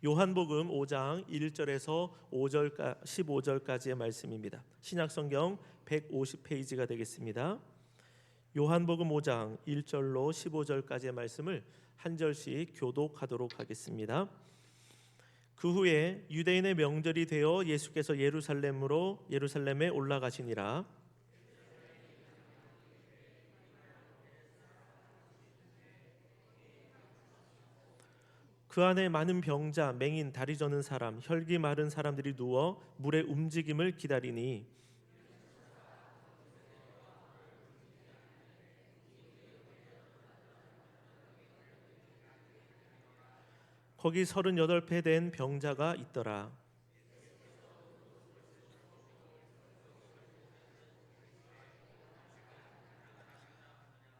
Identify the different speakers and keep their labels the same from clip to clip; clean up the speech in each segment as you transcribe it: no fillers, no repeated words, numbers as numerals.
Speaker 1: 요한복음 5장 1절에서 15절까지의 말씀입니다. 신약성경 150페이지가 되겠습니다. 요한복음 5장 1절로 15절까지의 말씀을 한 절씩 교독하도록 하겠습니다. 그 후에 유대인의 명절이 되어 예수께서 예루살렘에 올라가시니라. 그 안에 많은 병자, 맹인, 다리 저는 사람, 혈기 마른 사람들이 누워 물의 움직임을 기다리니 거기 38배 된 병자가 있더라.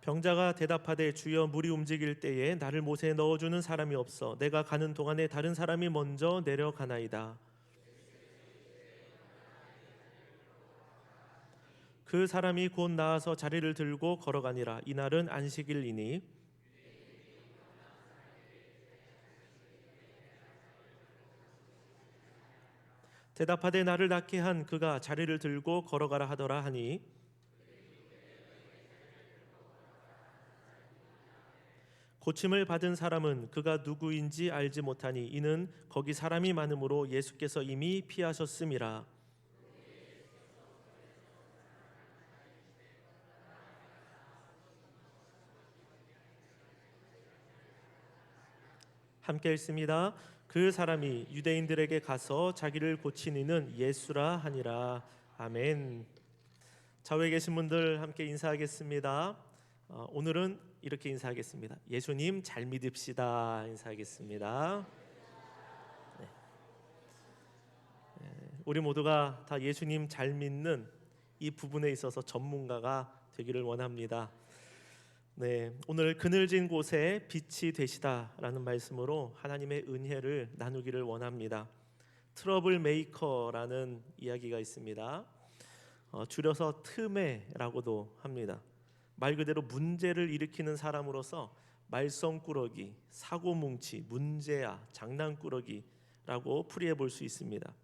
Speaker 1: 병자가 대답하되 주여 물이 움직일 때에 나를 못에 넣어주는 사람이 없어 내가 가는 동안에 다른 사람이 먼저 내려가나이다. 그 사람이 곧 나아서 자리를 들고 걸어가니라. 이날은 안식일이니 대답하되 나를 낫게 한 그가 자리를 들고 걸어가라 하더라 하니 고침을 받은 사람은 그가 누구인지 알지 못하니 이는 거기 사람이 많음으로 예수께서 이미 피하셨음이라. 함께 읽습니다. 그 사람이 유대인들에게 가서 자기를 고친 이는 예수라 하니라. 아멘. 좌우에 계신 분들 함께 인사하겠습니다. 오늘은 이렇게 인사하겠습니다. 예수님 잘 믿읍시다. 인사하겠습니다. 네. 우리 모두가 다 예수님 잘 믿는 이 부분에 있어서 전문가가 되기를 원합니다. 네, 오늘 그늘진 곳에 빛이 되시다라는 말씀으로 하나님의 은혜를 나누기를 원합니다. 트러블 메이커라는 이야기가 있습니다. 줄여서 트메라고도 합니다. 말 그대로 문제를 일으키는 사람으로서 말썽꾸러기, 사고뭉치, 문제야, 장난꾸러기라고 풀이해 볼 수 있습니다.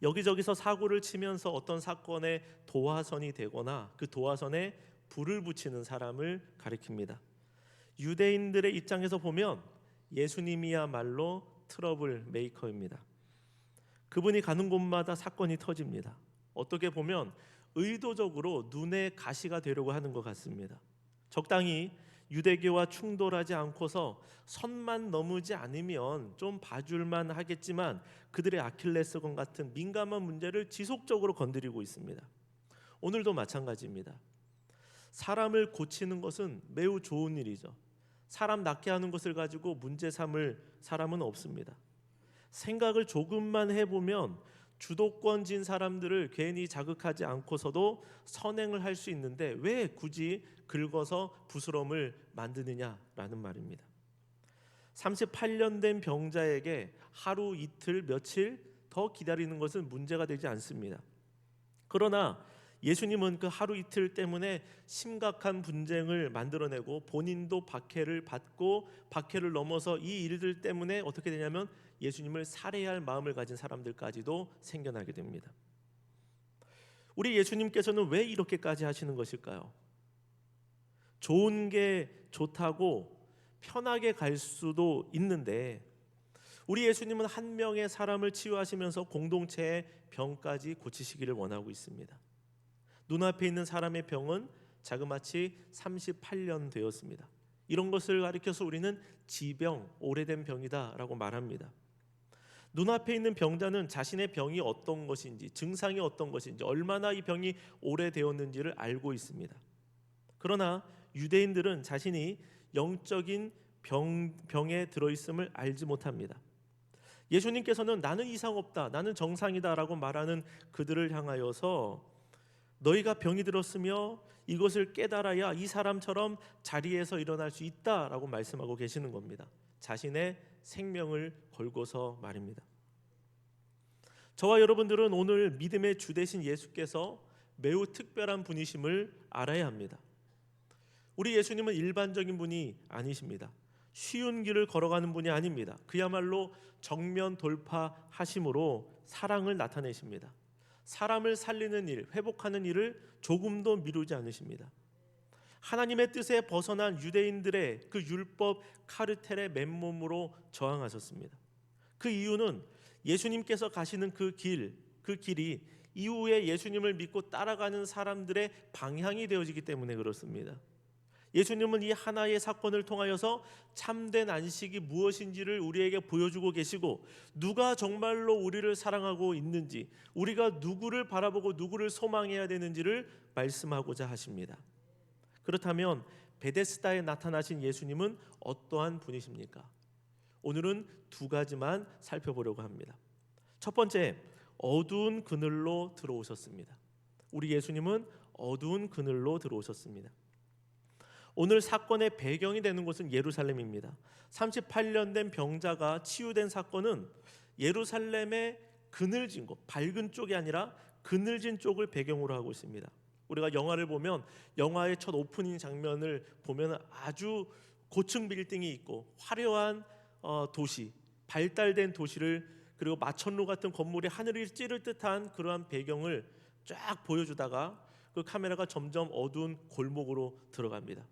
Speaker 1: 여기저기서 사고를 치면서 어떤 사건의 도화선이 되거나 그 도화선에 불을 붙이는 사람을 가리킵니다. 유대인들의 입장에서 보면 예수님이야말로 트러블 메이커입니다. 그분이 가는 곳마다 사건이 터집니다. 어떻게 보면 의도적으로 눈에 가시가 되려고 하는 것 같습니다. 적당히 유대교와 충돌하지 않고서 선만 넘지 않으면 좀 봐줄만 하겠지만 그들의 아킬레스건 같은 민감한 문제를 지속적으로 건드리고 있습니다. 오늘도 마찬가지입니다. 사람을 고치는 것은 매우 좋은 일이죠. 사람 낫게 하는 것을 가지고 문제 삼을 사람은 없습니다. 생각을 조금만 해보면 주도권진 사람들을 괜히 자극하지 않고서도 선행을 할 수 있는데 왜 굳이 긁어서 부스럼을 만드느냐라는 말입니다. 38년 된 병자에게 하루 이틀 며칠 더 기다리는 것은 문제가 되지 않습니다. 그러나 예수님은 그 하루 이틀 때문에 심각한 분쟁을 만들어내고 본인도 박해를 받고 박해를 넘어서 이 일들 때문에 어떻게 되냐면 예수님을 살해할 마음을 가진 사람들까지도 생겨나게 됩니다. 우리 예수님께서는 왜 이렇게까지 하시는 것일까요? 좋은 게 좋다고 편하게 갈 수도 있는데 우리 예수님은 한 명의 사람을 치유하시면서 공동체의 병까지 고치시기를 원하고 있습니다. 눈앞에 있는 사람의 병은 자그마치 38년 되었습니다. 이런 것을 가리켜서 우리는 지병, 오래된 병이다라고 말합니다. 눈앞에 있는 병자는 자신의 병이 어떤 것인지, 증상이 어떤 것인지, 얼마나 이 병이 오래되었는지를 알고 있습니다. 그러나 유대인들은 자신이 영적인 병에 들어있음을 알지 못합니다. 예수님께서는 나는 이상 없다, 나는 정상이다 라고 말하는 그들을 향하여서 너희가 병이 들었으며 이것을 깨달아야 이 사람처럼 자리에서 일어날 수 있다라고 말씀하고 계시는 겁니다. 자신의 생명을 걸고서 말입니다. 저와 여러분들은 오늘 믿음의 주 되신 예수께서 매우 특별한 분이심을 알아야 합니다. 우리 예수님은 일반적인 분이 아니십니다. 쉬운 길을 걸어가는 분이 아닙니다. 그야말로 정면 돌파하심으로 사랑을 나타내십니다. 사람을 살리는 일, 회복하는 일을 조금도 미루지 않으십니다. 하나님의 뜻에 벗어난 유대인들의 그 율법 카르텔의 맨몸으로 저항하셨습니다. 그 이유는 예수님께서 가시는 그 길이 이후에 예수님을 믿고 따라가는 사람들의 방향이 되어지기 때문에 그렇습니다. 예수님은 이 하나의 사건을 통하여서 참된 안식이 무엇인지를 우리에게 보여주고 계시고, 누가 정말로 우리를 사랑하고 있는지, 우리가 누구를 바라보고 누구를 소망해야 되는지를 말씀하고자 하십니다. 그렇다면 베데스다에 나타나신 예수님은 어떠한 분이십니까? 오늘은 두 가지만 살펴보려고 합니다. 첫 번째, 어두운 그늘로 들어오셨습니다. 우리 예수님은 어두운 그늘로 들어오셨습니다. 오늘 사건의 배경이 되는 곳은 예루살렘입니다. 38년 된 병자가 치유된 사건은 예루살렘의 그늘진 곳, 밝은 쪽이 아니라 그늘진 쪽을 배경으로 하고 있습니다. 우리가 영화를 보면 영화의 첫 오프닝 장면을 보면 아주 고층 빌딩이 있고 화려한 도시, 발달된 도시를, 그리고 마천루 같은 건물이 하늘을 찌를 듯한 그러한 배경을 쫙 보여주다가 그 카메라가 점점 어두운 골목으로 들어갑니다.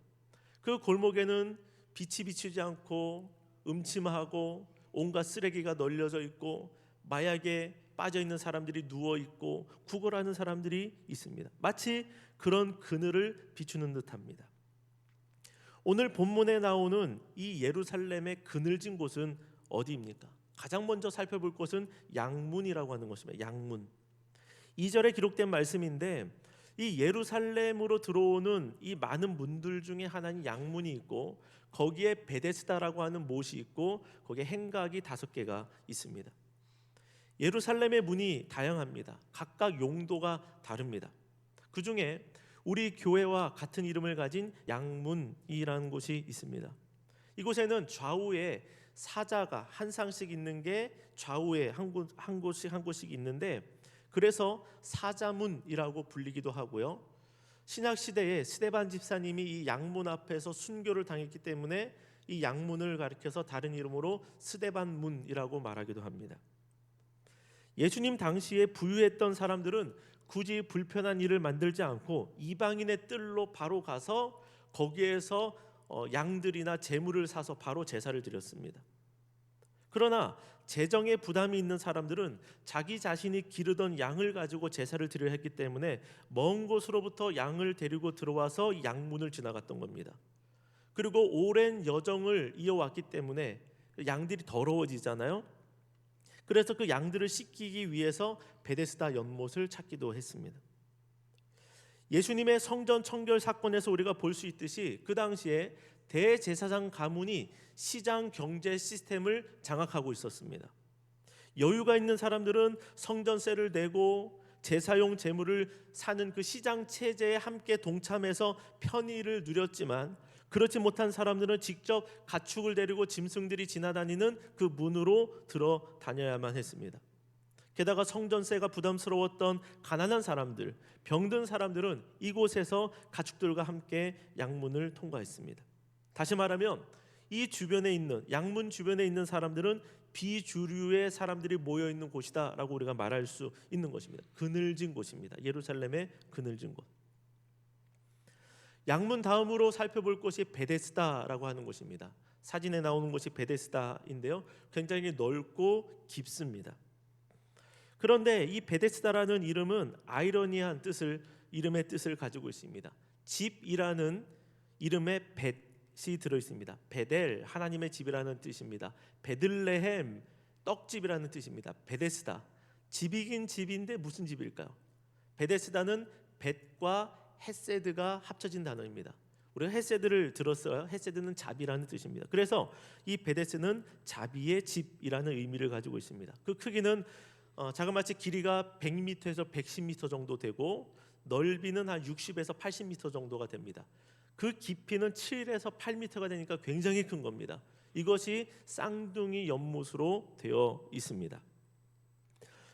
Speaker 1: 그 골목에는 빛이 비치지 않고 음침하고 온갖 쓰레기가 널려져 있고 마약에 빠져 있는 사람들이 누워 있고 구걸하는 사람들이 있습니다. 마치 그런 그늘을 비추는 듯합니다. 오늘 본문에 나오는 이 예루살렘의 그늘진 곳은 어디입니까? 가장 먼저 살펴볼 곳은 양문이라고 하는 것입니다. 양문. 2절에 기록된 말씀인데, 이 예루살렘으로 들어오는 이 많은 문들 중에 하나는 양문이 있고, 거기에 베데스다라고 하는 못이 있고, 거기에 행각이 5개가 있습니다. 예루살렘의 문이 다양합니다. 각각 용도가 다릅니다. 그 중에 우리 교회와 같은 이름을 가진 양문이라는 곳이 있습니다. 이곳에는 좌우에 사자가 한 쌍씩 있는 게 좌우에 한 곳씩 있는데, 그래서 사자문이라고 불리기도 하고요. 신약 시대에 스데반 집사님이 이 양문 앞에서 순교를 당했기 때문에 이 양문을 가리켜서 다른 이름으로 스데반문이라고 말하기도 합니다. 예수님 당시에 부유했던 사람들은 굳이 불편한 일을 만들지 않고 이방인의 뜰로 바로 가서 거기에서 양들이나 제물을 사서 바로 제사를 드렸습니다. 그러나 재정에 부담이 있는 사람들은 자기 자신이 기르던 양을 가지고 제사를 드려야 했기 때문에 먼 곳으로부터 양을 데리고 들어와서 양문을 지나갔던 겁니다. 그리고 오랜 여정을 이어왔기 때문에 양들이 더러워지잖아요. 그래서 그 양들을 씻기기 위해서 베데스다 연못을 찾기도 했습니다. 예수님의 성전 청결 사건에서 우리가 볼 수 있듯이 그 당시에 대제사장 가문이 시장 경제 시스템을 장악하고 있었습니다. 여유가 있는 사람들은 성전세를 내고 제사용 제물을 사는 그 시장 체제에 함께 동참해서 편의를 누렸지만, 그렇지 못한 사람들은 직접 가축을 데리고 짐승들이 지나다니는 그 문으로 들어 다녀야만 했습니다. 게다가 성전세가 부담스러웠던 가난한 사람들, 병든 사람들은 이곳에서 가축들과 함께 양문을 통과했습니다. 다시 말하면 이 주변에 있는, 양문 주변에 있는 사람들은 비주류의 사람들이 모여 있는 곳이다라고 우리가 말할 수 있는 것입니다. 그늘진 곳입니다. 예루살렘의 그늘진 곳. 양문 다음으로 살펴볼 곳이 베데스다라고 하는 곳입니다. 사진에 나오는 곳이 베데스다인데요, 굉장히 넓고 깊습니다. 그런데 이 베데스다라는 이름은 아이러니한 이름의 뜻을 가지고 있습니다. 집이라는 이름에 벳이 들어 있습니다. 베델, 하나님의 집이라는 뜻입니다. 베들레헴, 떡집이라는 뜻입니다. 베데스다, 집이긴 집인데 무슨 집일까요? 베데스다는 벳과 헤세드가 합쳐진 단어입니다. 우리가 헤세드를 들었어요. 헤세드는 자비라는 뜻입니다. 그래서 이 베데스는 자비의 집이라는 의미를 가지고 있습니다. 그 크기는 자그마치 길이가 100m에서 110m 정도 되고 넓이는 한 60에서 80m 정도가 됩니다. 그 깊이는 7에서 8m가 되니까 굉장히 큰 겁니다. 이것이 쌍둥이 연못으로 되어 있습니다.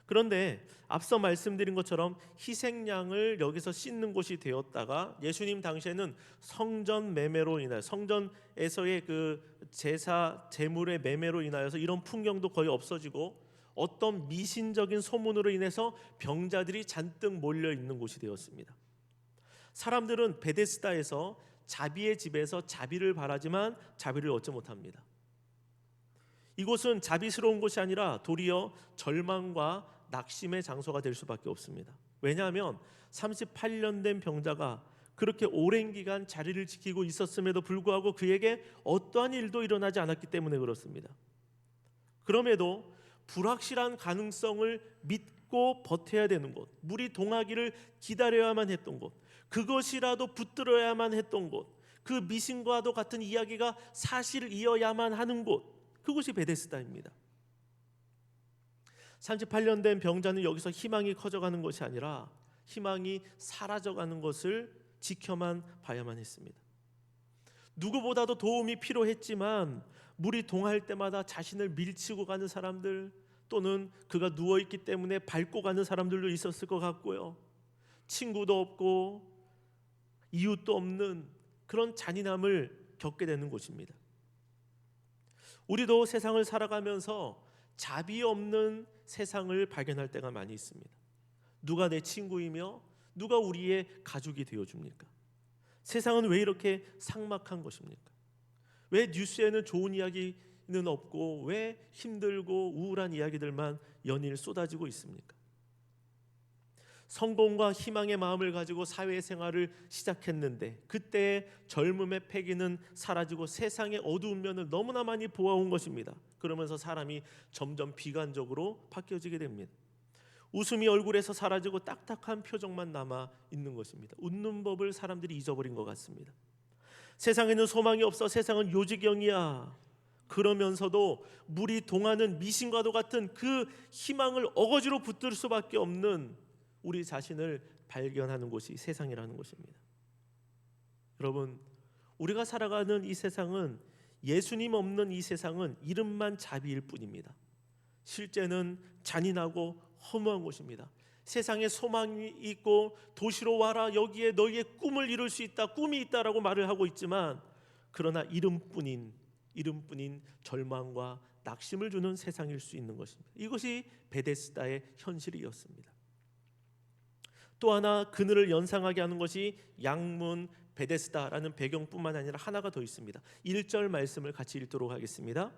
Speaker 1: 그런데 앞서 말씀드린 것처럼 희생양을 여기서 씻는 곳이 되었다가 예수님 당시에는 성전 매매로 인하여 성전에서의 그 제사 제물의 매매로 인하여서 이런 풍경도 거의 없어지고 어떤 미신적인 소문으로 인해서 병자들이 잔뜩 몰려 있는 곳이 되었습니다. 사람들은 베데스다에서 자비의 집에서 자비를 바라지만 자비를 얻지 못합니다. 이곳은 자비스러운 곳이 아니라 도리어 절망과 낙심의 장소가 될 수밖에 없습니다. 왜냐하면 38년 된 병자가 그렇게 오랜 기간 자리를 지키고 있었음에도 불구하고 그에게 어떠한 일도 일어나지 않았기 때문에 그렇습니다. 그럼에도 불확실한 가능성을 믿고 버텨야 되는 곳, 물이 동하기를 기다려야만 했던 곳, 그것이라도 붙들어야만 했던 곳, 그 미신과도 같은 이야기가 사실이어야만 하는 곳, 그곳이 베데스다입니다. 38년 된 병자는 여기서 희망이 커져가는 것이 아니라 희망이 사라져가는 것을 지켜만 봐야만 했습니다. 누구보다도 도움이 필요했지만 물이 동할 때마다 자신을 밀치고 가는 사람들, 또는 그가 누워있기 때문에 밟고 가는 사람들도 있었을 것 같고요. 친구도 없고 이웃도 없는 그런 잔인함을 겪게 되는 곳입니다. 우리도 세상을 살아가면서 자비 없는 세상을 발견할 때가 많이 있습니다. 누가 내 친구이며 누가 우리의 가족이 되어줍니까? 세상은 왜 이렇게 삭막한 것입니까? 왜 뉴스에는 좋은 이야기는 없고 왜 힘들고 우울한 이야기들만 연일 쏟아지고 있습니까? 성공과 희망의 마음을 가지고 사회생활을 시작했는데 그때의 젊음의 패기는 사라지고 세상의 어두운 면을 너무나 많이 보아온 것입니다. 그러면서 사람이 점점 비관적으로 바뀌어지게 됩니다. 웃음이 얼굴에서 사라지고 딱딱한 표정만 남아 있는 것입니다. 웃는 법을 사람들이 잊어버린 것 같습니다. 세상에는 소망이 없어, 세상은 요지경이야. 그러면서도 물이 동하는 미신과도 같은 그 희망을 어거지로 붙들 수밖에 없는 우리 자신을 발견하는 곳이 세상이라는 것입니다. 여러분, 우리가 살아가는 이 세상은, 예수님 없는 이 세상은 이름만 자비일 뿐입니다. 실제는 잔인하고 허무한 곳입니다. 세상에 소망이 있고 도시로 와라, 여기에 너희의 꿈을 이룰 수 있다, 꿈이 있다라고 말을 하고 있지만 그러나 이름뿐인 절망과 낙심을 주는 세상일 수 있는 것입니다. 이것이 베데스다의 현실이었습니다. 또 하나 그늘을 연상하게 하는 것이 양문 베데스다라는 배경뿐만 아니라 하나가 더 있습니다. 1절 말씀을 같이 읽도록 하겠습니다.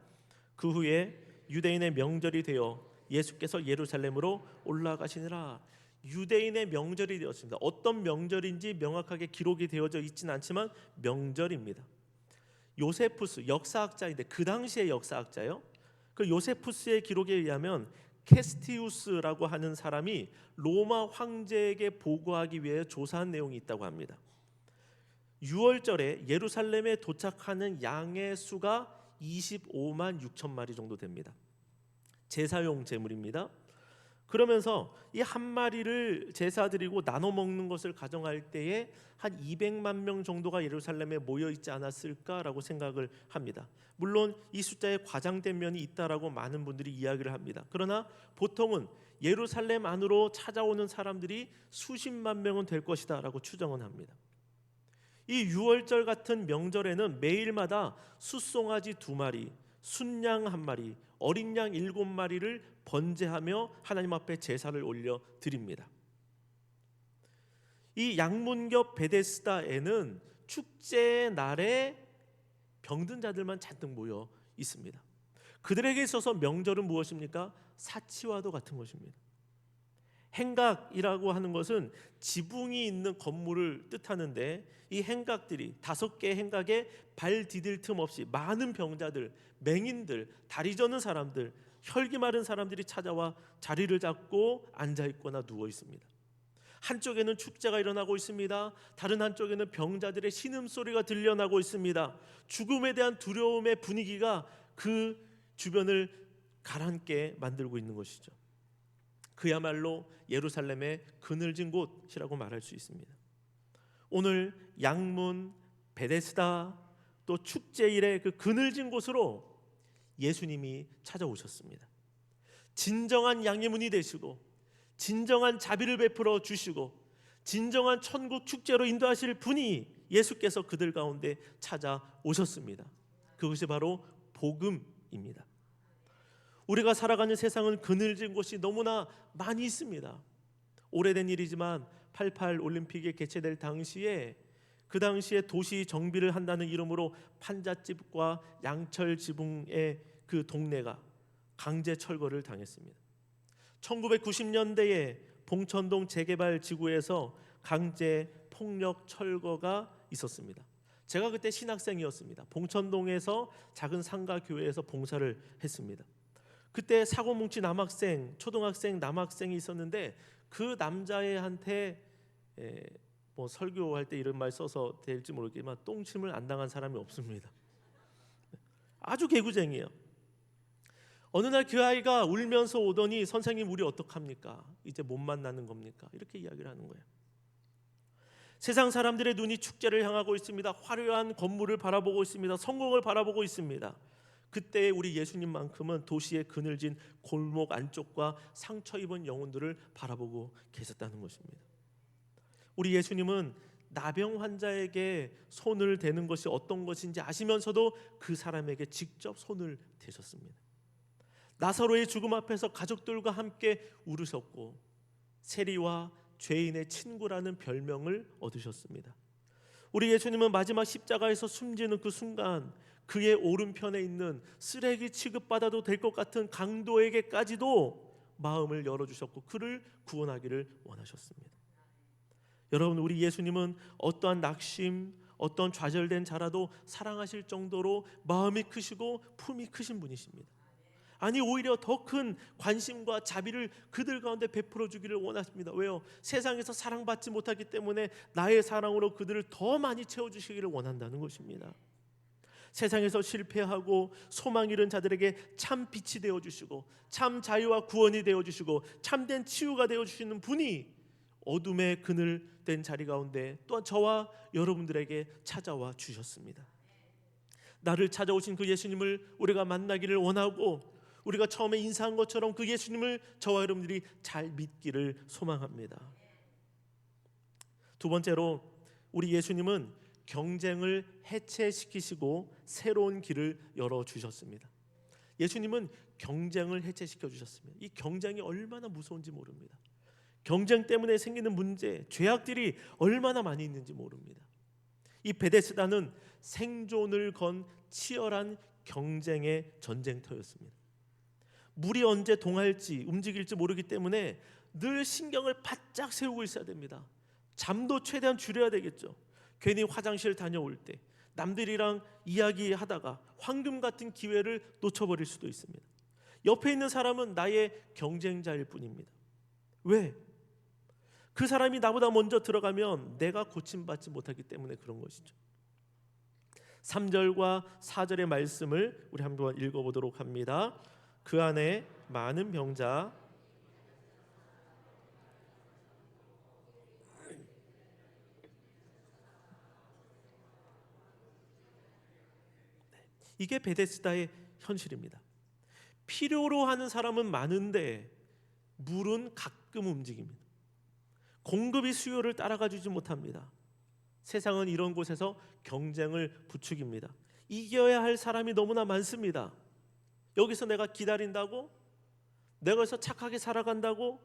Speaker 1: 그 후에 유대인의 명절이 되어 예수께서 예루살렘으로 올라가시니라. 유대인의 명절이 되었습니다. 어떤 명절인지 명확하게 기록이 되어져 있지는 않지만 명절입니다. 요세푸스, 역사학자인데 그 당시의 역사학자요. 그 요세푸스의 기록에 의하면 캐스티우스라고 하는 사람이 로마 황제에게 보고하기 위해 조사한 내용이 있다고 합니다. 6월절에 예루살렘에 도착하는 양의 수가 25만 6천 마리 정도 됩니다. 제사용 제물입니다. 그러면서 이 한 마리를 제사드리고 나눠 먹는 것을 가정할 때에 한 200만 명 정도가 예루살렘에 모여 있지 않았을까라고 생각을 합니다. 물론 이 숫자에 과장된 면이 있다라고 많은 분들이 이야기를 합니다. 그러나 보통은 예루살렘 안으로 찾아오는 사람들이 수십만 명은 될 것이다라고 추정은 합니다. 이 6월절 같은 명절에는 매일마다 숫송아지 2마리, 순양 1마리, 어린 양 7마리를 번제하며 하나님 앞에 제사를 올려 드립니다. 이 양문겹 베데스다에는 축제의 날에 병든 자들만 잔뜩 모여 있습니다. 그들에게 있어서 명절은 무엇입니까? 사치와도 같은 것입니다. 행각이라고 하는 것은 지붕이 있는 건물을 뜻하는데 이 행각들이 5개의 행각에 발 디딜 틈 없이 많은 병자들, 맹인들, 다리 저는 사람들, 혈기 마른 사람들이 찾아와 자리를 잡고 앉아 있거나 누워 있습니다. 한쪽에는 축제가 일어나고 있습니다. 다른 한쪽에는 병자들의 신음소리가 들려나고 있습니다. 죽음에 대한 두려움의 분위기가 그 주변을 가라앉게 만들고 있는 것이죠. 그야말로 예루살렘의 그늘진 곳이라고 말할 수 있습니다. 오늘 양문, 베데스다, 또 축제일의 그 그늘진 곳으로 예수님이 찾아오셨습니다. 진정한 양해문이 되시고 진정한 자비를 베풀어 주시고 진정한 천국 축제로 인도하실 분이 예수께서 그들 가운데 찾아오셨습니다. 그것이 바로 복음입니다. 우리가 살아가는 세상은 그늘진 곳이 너무나 많이 있습니다. 오래된 일이지만 88 올림픽이 개최될 당시에 그 당시에 도시 정비를 한다는 이름으로 판잣집과 양철 지붕의 그 동네가 강제 철거를 당했습니다. 1990년대에 봉천동 재개발 지구에서 강제 폭력 철거가 있었습니다. 제가 그때 신학생이었습니다. 봉천동에서 작은 상가 교회에서 봉사를 했습니다. 그때 사고 뭉친 남학생, 초등학생 남학생이 있었는데 그 남자애한테 뭐 설교할 때 이런 말 써서 될지 모르겠지만 똥침을 안 당한 사람이 없습니다. 아주 개구쟁이에요. 어느 날 그 아이가 울면서 오더니 선생님 우리 어떡합니까? 이제 못 만나는 겁니까? 이렇게 이야기를 하는 거예요. 세상 사람들의 눈이 축제를 향하고 있습니다. 화려한 건물을 바라보고 있습니다. 성공을 바라보고 있습니다. 그때 우리 예수님만큼은 도시의 그늘진 골목 안쪽과 상처 입은 영혼들을 바라보고 계셨다는 것입니다. 우리 예수님은 나병 환자에게 손을 대는 것이 어떤 것인지 아시면서도 그 사람에게 직접 손을 대셨습니다. 나사로의 죽음 앞에서 가족들과 함께 울으셨고 세리와 죄인의 친구라는 별명을 얻으셨습니다. 우리 예수님은 마지막 십자가에서 숨지는 그 순간 그의 오른편에 있는 쓰레기 취급받아도 될 것 같은 강도에게까지도 마음을 열어주셨고 그를 구원하기를 원하셨습니다. 여러분, 우리 예수님은 어떠한 낙심, 어떤 좌절된 자라도 사랑하실 정도로 마음이 크시고 품이 크신 분이십니다. 아니 오히려 더 큰 관심과 자비를 그들 가운데 베풀어 주기를 원하십니다. 왜요? 세상에서 사랑받지 못하기 때문에 나의 사랑으로 그들을 더 많이 채워주시기를 원한다는 것입니다. 세상에서 실패하고 소망 잃은 자들에게 참 빛이 되어주시고 참 자유와 구원이 되어주시고 참된 치유가 되어주시는 분이 어둠의 그늘된 자리 가운데 또한 저와 여러분들에게 찾아와 주셨습니다. 나를 찾아오신 그 예수님을 우리가 만나기를 원하고 우리가 처음에 인사한 것처럼 그 예수님을 저와 여러분들이 잘 믿기를 소망합니다. 두 번째로 우리 예수님은 경쟁을 해체시키시고 새로운 길을 열어주셨습니다. 예수님은 경쟁을 해체시켜 주셨습니다. 이 경쟁이 얼마나 무서운지 모릅니다. 경쟁 때문에 생기는 문제, 죄악들이 얼마나 많이 있는지 모릅니다. 이 베데스다는 생존을 건 치열한 경쟁의 전쟁터였습니다. 물이 언제 동할지 움직일지 모르기 때문에 늘 신경을 바짝 세우고 있어야 됩니다. 잠도 최대한 줄여야 되겠죠. 괜히 화장실 다녀올 때 남들이랑 이야기하다가 황금 같은 기회를 놓쳐버릴 수도 있습니다. 옆에 있는 사람은 나의 경쟁자일 뿐입니다. 왜? 그 사람이 나보다 먼저 들어가면 내가 고침받지 못하기 때문에 그런 것이죠. 3절과 4절의 말씀을 우리 한번 읽어보도록 합니다. 그 안에 많은 병자 이게 베데스다의 현실입니다. 필요로 하는 사람은 많은데 물은 가끔 움직입니다. 공급이 수요를 따라가 주지 못합니다. 세상은 이런 곳에서 경쟁을 부추깁니다. 이겨야 할 사람이 너무나 많습니다. 여기서 내가 기다린다고? 내가 여기서 착하게 살아간다고?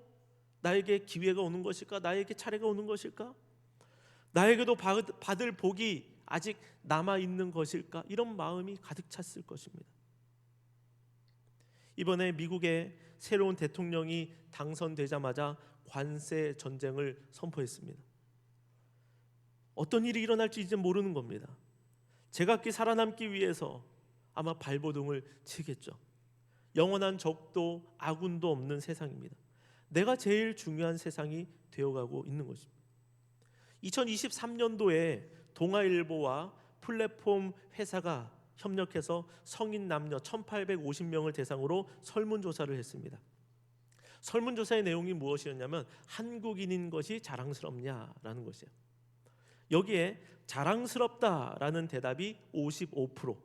Speaker 1: 나에게 기회가 오는 것일까? 나에게 차례가 오는 것일까? 나에게도 받을 복이 아직 남아있는 것일까? 이런 마음이 가득 찼을 것입니다. 이번에 미국의 새로운 대통령이 당선되자마자 관세 전쟁을 선포했습니다. 어떤 일이 일어날지 이제 모르는 겁니다. 제각기 살아남기 위해서 아마 발버둥을 치겠죠. 영원한 적도 아군도 없는 세상입니다. 내가 제일 중요한 세상이 되어가고 있는 것입니다. 2023년도에 동아일보와 플랫폼 회사가 협력해서 성인 남녀 1850명을 대상으로 설문조사를 했습니다. 설문조사의 내용이 무엇이었냐면 한국인인 것이 자랑스럽냐라는 것이에요. 여기에 자랑스럽다라는 대답이 55%,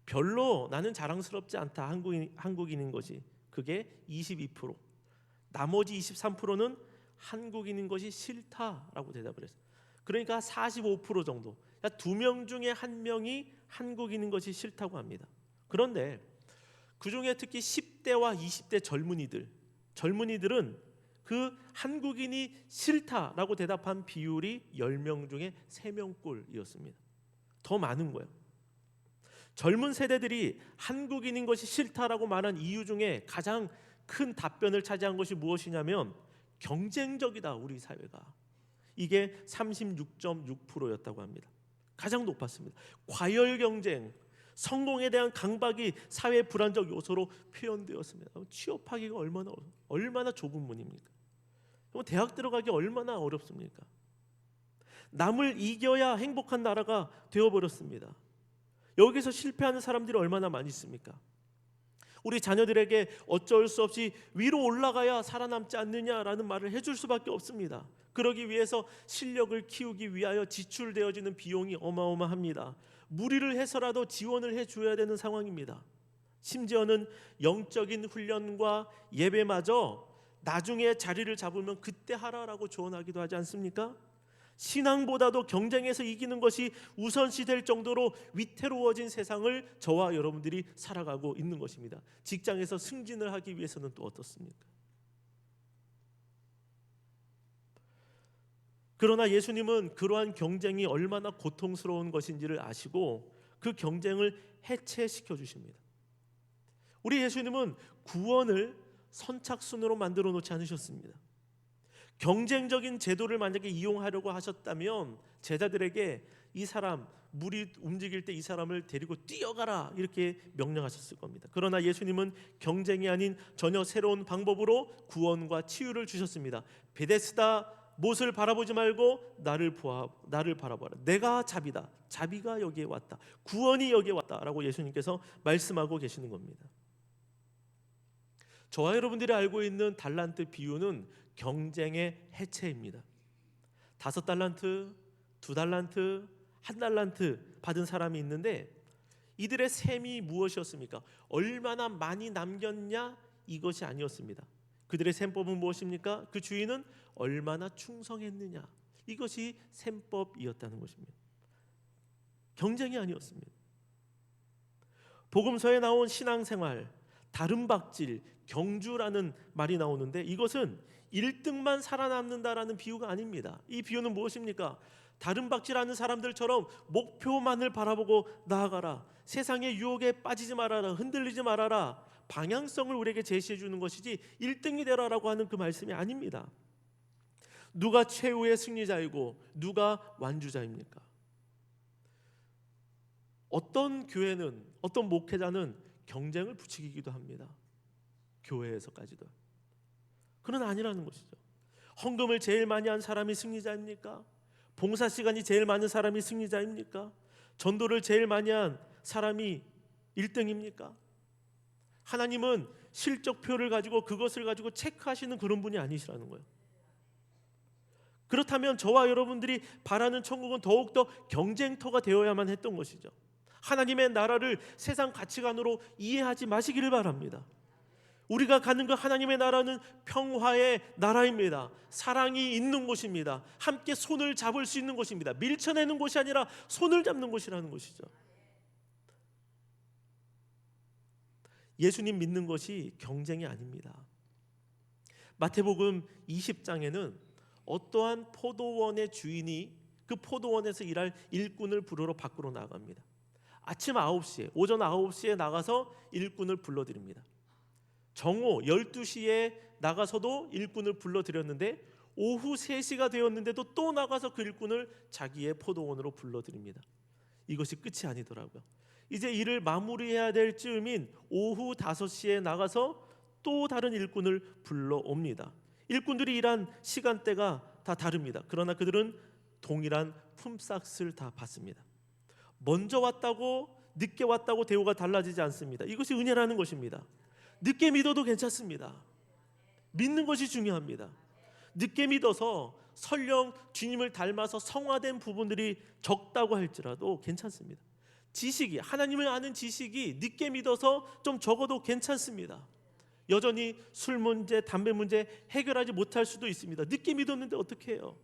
Speaker 1: 별로 나는 자랑스럽지 않다 한국인인 것이 그게 22%. 나머지 23%는 한국인인 것이 싫다라고 대답을 했어요. 그러니까 45% 정도. 2명 중에 1명이 한국인인 것이 싫다고 합니다. 그런데 그중에 특히 10대와 20대 젊은이들은 그 한국인이 싫다라고 대답한 비율이 10명 중에 3명꼴이었습니다. 더 많은 거예요. 젊은 세대들이 한국인인 것이 싫다라고 말한 이유 중에 가장 큰 답변을 차지한 것이 무엇이냐면 경쟁적이다, 우리 사회가. 이게 36.6%였다고 합니다. 가장 높았습니다. 과열 경쟁, 성공에 대한 강박이 사회 불안적 요소로 표현되었습니다. 취업하기가 얼마나 좁은 문입니까? 대학 들어가기 얼마나 어렵습니까? 남을 이겨야 행복한 나라가 되어버렸습니다. 여기서 실패하는 사람들이 얼마나 많이 있습니까? 우리 자녀들에게 어쩔 수 없이 위로 올라가야 살아남지 않느냐라는 말을 해줄 수밖에 없습니다. 그러기 위해서 실력을 키우기 위하여 지출되어지는 비용이 어마어마합니다. 무리를 해서라도 지원을 해줘야 되는 상황입니다. 심지어는 영적인 훈련과 예배마저 나중에 자리를 잡으면 그때 하라라고 조언하기도 하지 않습니까? 신앙보다도 경쟁에서 이기는 것이 우선시 될 정도로 위태로워진 세상을 저와 여러분들이 살아가고 있는 것입니다. 직장에서 승진을 하기 위해서는 또 어떻습니까? 그러나 예수님은 그러한 경쟁이 얼마나 고통스러운 것인지를 아시고 그 경쟁을 해체시켜 주십니다. 우리 예수님은 구원을 선착순으로 만들어 놓지 않으셨습니다. 경쟁적인 제도를 만약에 이용하려고 하셨다면 제자들에게 이 사람, 물이 움직일 때 이 사람을 데리고 뛰어가라 이렇게 명령하셨을 겁니다. 그러나 예수님은 경쟁이 아닌 전혀 새로운 방법으로 구원과 치유를 주셨습니다. 베데스다 못을 바라보지 말고 나를 바라보라. 내가 자비다. 자비가 여기에 왔다. 구원이 여기에 왔다라고 예수님께서 말씀하고 계시는 겁니다. 저와 여러분들이 알고 있는 달란트 비유는 경쟁의 해체입니다. 5달란트, 2달란트, 1달란트 받은 사람이 있는데 이들의 셈이 무엇이었습니까? 얼마나 많이 남겼냐? 이것이 아니었습니다. 그들의 셈법은 무엇입니까? 그 주인은 얼마나 충성했느냐? 이것이 셈법이었다는 것입니다. 경쟁이 아니었습니다. 복음서에 나온 신앙생활, 다름박질, 경주라는 말이 나오는데 이것은 1등만 살아남는다라는 비유가 아닙니다. 이 비유는 무엇입니까? 다름박질하는 사람들처럼 목표만을 바라보고 나아가라. 세상의 유혹에 빠지지 말아라. 흔들리지 말아라. 방향성을 우리에게 제시해 주는 것이지 1등이 되라라고 하는 그 말씀이 아닙니다. 누가 최후의 승리자이고 누가 완주자입니까? 어떤 교회는, 어떤 목회자는 경쟁을 부추기기도 합니다. 교회에서까지도. 그건 아니라는 것이죠. 헌금을 제일 많이 한 사람이 승리자입니까? 봉사 시간이 제일 많은 사람이 승리자입니까? 전도를 제일 많이 한 사람이 1등입니까? 하나님은 실적표를 가지고 그것을 가지고 체크하시는 그런 분이 아니시라는 거예요. 그렇다면 저와 여러분들이 바라는 천국은 더욱더 경쟁터가 되어야만 했던 것이죠. 하나님의 나라를 세상 가치관으로 이해하지 마시기를 바랍니다. 우리가 가는 그 하나님의 나라는 평화의 나라입니다. 사랑이 있는 곳입니다. 함께 손을 잡을 수 있는 곳입니다. 밀쳐내는 곳이 아니라 손을 잡는 곳이라는 것이죠. 예수님 믿는 것이 경쟁이 아닙니다. 마태복음 20장에는 어떠한 포도원의 주인이 그 포도원에서 일할 일꾼을 부르러 밖으로 나갑니다. 아침 9시에, 오전 9시에 나가서 일꾼을 불러드립니다. 정오 12시에 나가서도 일꾼을 불러드렸는데 오후 3시가 되었는데도 또 나가서 그 일꾼을 자기의 포도원으로 불러드립니다. 이것이 끝이 아니더라고요. 이제 일을 마무리해야 될 즈음인 오후 5시에 나가서 또 다른 일꾼을 불러옵니다. 일꾼들이 일한 시간대가 다 다릅니다. 그러나 그들은 동일한 품삯을 다 받습니다. 먼저 왔다고 늦게 왔다고 대우가 달라지지 않습니다. 이것이 은혜라는 것입니다. 늦게 믿어도 괜찮습니다. 믿는 것이 중요합니다. 늦게 믿어서 설령 주님을 닮아서 성화된 부분들이 적다고 할지라도 괜찮습니다. 지식이, 하나님을 아는 지식이 늦게 믿어서 좀 적어도 괜찮습니다. 여전히 술 문제, 담배 문제 해결하지 못할 수도 있습니다. 늦게 믿었는데 어떻게 해요?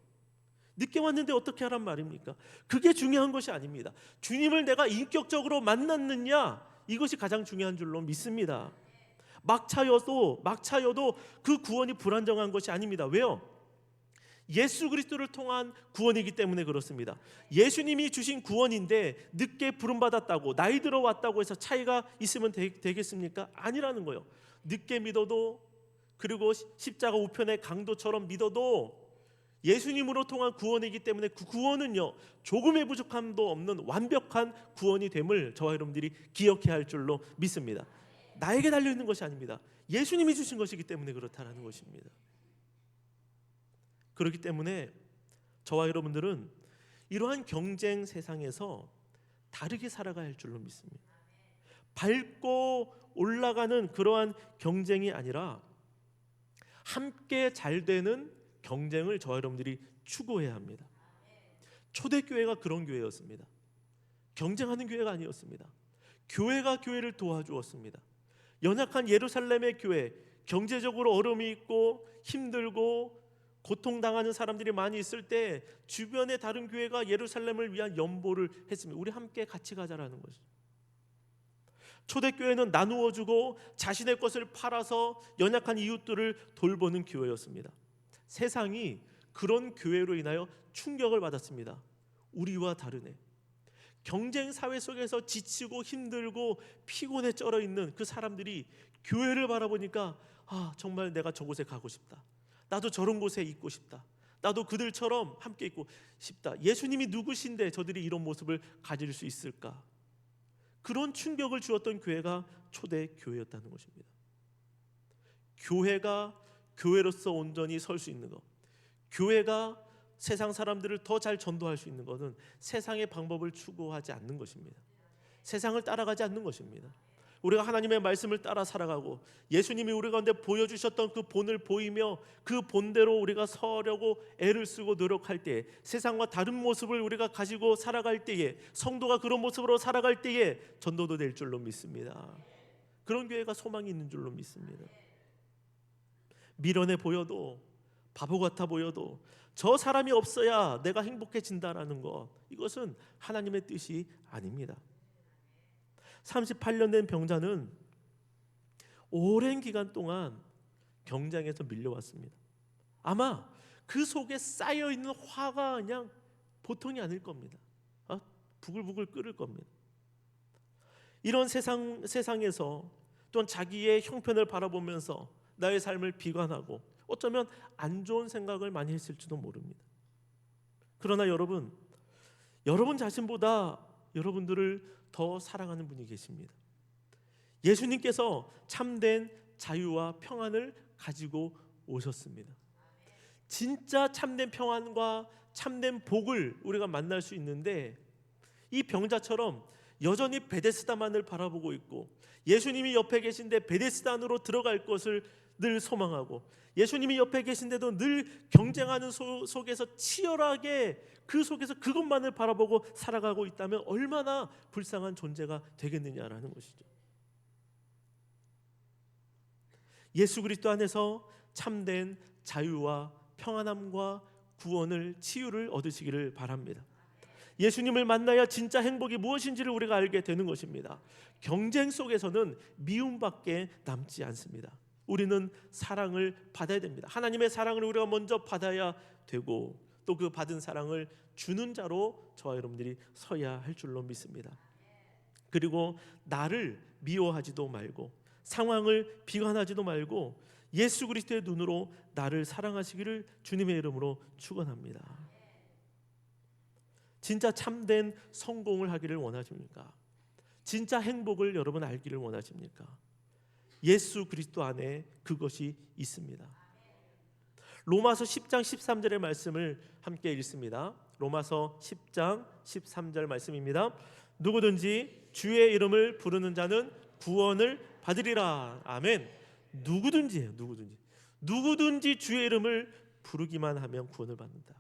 Speaker 1: 늦게 왔는데 어떻게 하란 말입니까? 그게 중요한 것이 아닙니다. 주님을 내가 인격적으로 만났느냐, 이것이 가장 중요한 줄로 믿습니다. 막차여도 그 구원이 불안정한 것이 아닙니다. 왜요? 예수 그리스도를 통한 구원이기 때문에 그렇습니다. 예수님이 주신 구원인데 늦게 부름받았다고, 나이 들어 왔다고 해서 차이가 있으면 되겠습니까? 아니라는 거예요. 늦게 믿어도, 그리고 십자가 우편의 강도처럼 믿어도 예수님으로 통한 구원이기 때문에 그 구원은요, 조금의 부족함도 없는 완벽한 구원이 됨을 저와 여러분들이 기억해야 할 줄로 믿습니다. 나에게 달려있는 것이 아닙니다. 예수님이 주신 것이기 때문에 그렇다는 것입니다. 그렇기 때문에 저와 여러분들은 이러한 경쟁 세상에서 다르게 살아가야 할 줄로 믿습니다. 밟고 올라가는 그러한 경쟁이 아니라 함께 잘 되는 경쟁을 저와 여러분들이 추구해야 합니다. 초대교회가 그런 교회였습니다. 경쟁하는 교회가 아니었습니다. 교회가 교회를 도와주었습니다. 연약한 예루살렘의 교회, 경제적으로 어려움이 있고 힘들고 고통당하는 사람들이 많이 있을 때 주변의 다른 교회가 예루살렘을 위한 연보를 했습니다. 우리 함께 같이 가자라는 것이죠. 초대교회는 나누어주고 자신의 것을 팔아서 연약한 이웃들을 돌보는 교회였습니다. 세상이 그런 교회로 인하여 충격을 받았습니다. 우리와 다르네. 경쟁 사회 속에서 지치고 힘들고 피곤에 쩔어 있는 그 사람들이 교회를 바라보니까 정말 내가 저곳에 가고 싶다. 나도 저런 곳에 있고 싶다. 나도 그들처럼 함께 있고 싶다. 예수님이 누구신데 저들이 이런 모습을 가질 수 있을까? 그런 충격을 주었던 교회가 초대 교회였다는 것입니다. 교회가 교회로서 온전히 설 수 있는 것, 교회가 세상 사람들을 더 잘 전도할 수 있는 것은 세상의 방법을 추구하지 않는 것입니다. 세상을 따라가지 않는 것입니다. 우리가 하나님의 말씀을 따라 살아가고 예수님이 우리 가운데 보여주셨던 그 본을 보이며 그 본대로 우리가 서려고 애를 쓰고 노력할 때에, 세상과 다른 모습을 우리가 가지고 살아갈 때에, 성도가 그런 모습으로 살아갈 때에 전도도 될 줄로 믿습니다. 그런 교회가 소망이 있는 줄로 믿습니다. 미련해 보여도, 바보 같아 보여도 저 사람이 없어야 내가 행복해진다라는 것, 이것은 하나님의 뜻이 아닙니다. 38년 된 병자는 오랜 기간 동안 경쟁에서 밀려왔습니다. 아마 그 속에 쌓여있는 화가 그냥 보통이 아닐 겁니다. 부글부글 끓을 겁니다. 이런 세상에서 또한 자기의 형편을 바라보면서 나의 삶을 비관하고 어쩌면 안 좋은 생각을 많이 했을지도 모릅니다. 그러나 여러분 자신보다 여러분들을 더 사랑하는 분이 계십니다. 예수님께서 참된 자유와 평안을 가지고 오셨습니다. 진짜 참된 평안과 참된 복을 우리가 만날 수 있는데, 이 병자처럼 여전히 베데스다만을 바라보고 있고 예수님이 옆에 계신데 베데스다 안으로 들어갈 것을 늘 소망하고 예수님이 옆에 계신데도 늘 경쟁하는 속에서 치열하게 그 속에서 그것만을 바라보고 살아가고 있다면 얼마나 불쌍한 존재가 되겠느냐라는 것이죠. 예수 그리스도 안에서 참된 자유와 평안함과 구원을, 치유를 얻으시기를 바랍니다. 예수님을 만나야 진짜 행복이 무엇인지를 우리가 알게 되는 것입니다. 경쟁 속에서는 미움밖에 남지 않습니다. 우리는 사랑을 받아야 됩니다. 하나님의 사랑을 우리가 먼저 받아야 되고 또 그 받은 사랑을 주는 자로 저와 여러분들이 서야 할 줄로 믿습니다. 그리고 나를 미워하지도 말고 상황을 비관하지도 말고 예수 그리스도의 눈으로 나를 사랑하시기를 주님의 이름으로 축원합니다. 진짜 참된 성공을 하기를 원하십니까? 진짜 행복을 여러분 알기를 원하십니까? 예수 그리스도 안에 그것이 있습니다. 로마서 10장 13절의 말씀을 함께 읽습니다. 로마서 10장 13절 말씀입니다. 누구든지 주의 이름을 부르는 자는 구원을 받으리라. 아멘. 누구든지 주의 이름을 부르기만 하면 구원을 받는다.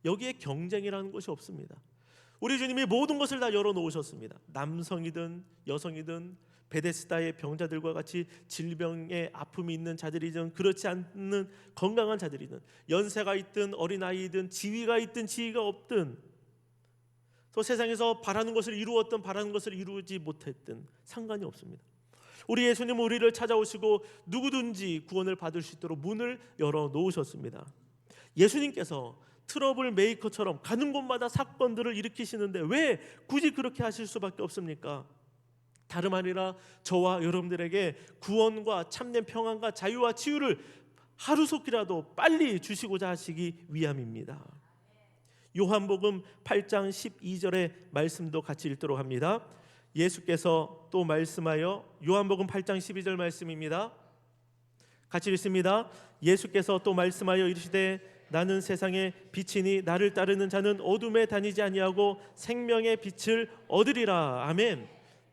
Speaker 1: 여기에 경쟁이라는 것이 없습니다. 우리 주님이 모든 것을 다 열어놓으셨습니다. 남성이든 여성이든 베데스다의 병자들과 같이 질병에 아픔이 있는 자들이든 그렇지 않는 건강한 자들이든 연세가 있든 어린아이든 지위가 있든 지위가 없든 또 세상에서 바라는 것을 이루었든 바라는 것을 이루지 못했든 상관이 없습니다. 우리 예수님은 우리를 찾아오시고 누구든지 구원을 받을 수 있도록 문을 열어 놓으셨습니다. 예수님께서 트러블 메이커처럼 가는 곳마다 사건들을 일으키시는데 왜 굳이 그렇게 하실 수밖에 없습니까? 다름 아니라 저와 여러분들에게 구원과 참된 평안과 자유와 치유를 하루속히라도 빨리 주시고자 하시기 위함입니다. 요한복음 8장 12절의 말씀도 같이 읽도록 합니다. 예수께서 또 말씀하여, 요한복음 8장 12절 말씀입니다. 같이 읽습니다. 예수께서 또 말씀하여 이르시되 나는 세상의 빛이니 나를 따르는 자는 어둠에 다니지 아니하고 생명의 빛을 얻으리라. 아멘.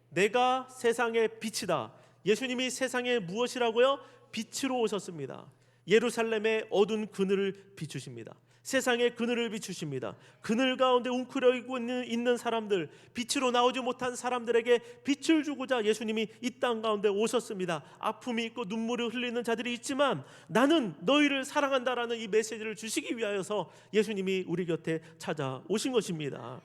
Speaker 1: 내가 세상의 빛이다. 예수님이 세상에 무엇이라고요? 빛으로 오셨습니다. 예루살렘의 어두운 그늘을 비추십니다. 세상의 그늘을 비추십니다. 그늘 가운데 웅크려있고 있는 사람들, 빛으로 나오지 못한 사람들에게 빛을 주고자 예수님이 이 땅 가운데 오셨습니다. 아픔이 있고 눈물을 흘리는 자들이 있지만 나는 너희를 사랑한다라는 이 메시지를 주시기 위하여서 예수님이 우리 곁에 찾아오신 것입니다.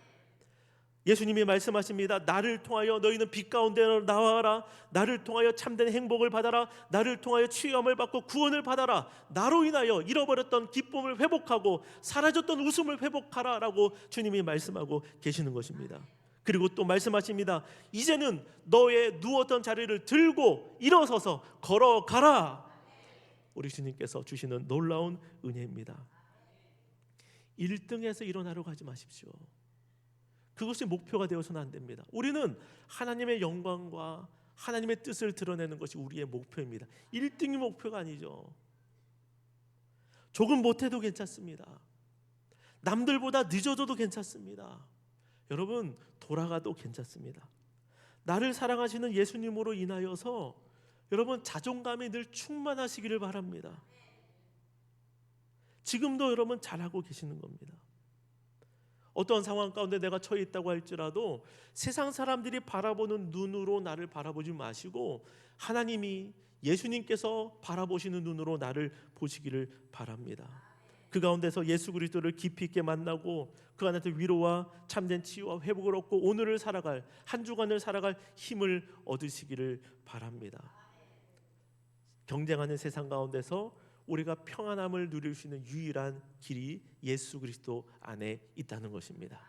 Speaker 1: 예수님이 말씀하십니다. 나를 통하여 너희는 빛 가운데 나와라. 나를 통하여 참된 행복을 받아라. 나를 통하여 치유함을 받고 구원을 받아라. 나로 인하여 잃어버렸던 기쁨을 회복하고 사라졌던 웃음을 회복하라 라고 주님이 말씀하고 계시는 것입니다. 그리고 또 말씀하십니다. 이제는 너의 누웠던 자리를 들고 일어서서 걸어가라. 우리 주님께서 주시는 놀라운 은혜입니다. 1등에서 일어나려고 하지 마십시오. 그것이 목표가 되어서는 안 됩니다. 우리는 하나님의 영광과 하나님의 뜻을 드러내는 것이 우리의 목표입니다. 1등이 목표가 아니죠. 조금 못해도 괜찮습니다. 남들보다 늦어져도 괜찮습니다. 여러분, 돌아가도 괜찮습니다. 나를 사랑하시는 예수님으로 인하여서 여러분 자존감이 늘 충만하시기를 바랍니다. 지금도 여러분 잘하고 계시는 겁니다. 어떤 상황 가운데 내가 처해 있다고 할지라도 세상 사람들이 바라보는 눈으로 나를 바라보지 마시고 하나님이, 예수님께서 바라보시는 눈으로 나를 보시기를 바랍니다. 그 가운데서 예수 그리스도를 깊이 있게 만나고 그 안에서 위로와 참된 치유와 회복을 얻고 오늘을 살아갈, 한 주간을 살아갈 힘을 얻으시기를 바랍니다. 경쟁하는 세상 가운데서 우리가 평안함을 누릴 수 있는 유일한 길이 예수 그리스도 안에 있다는 것입니다.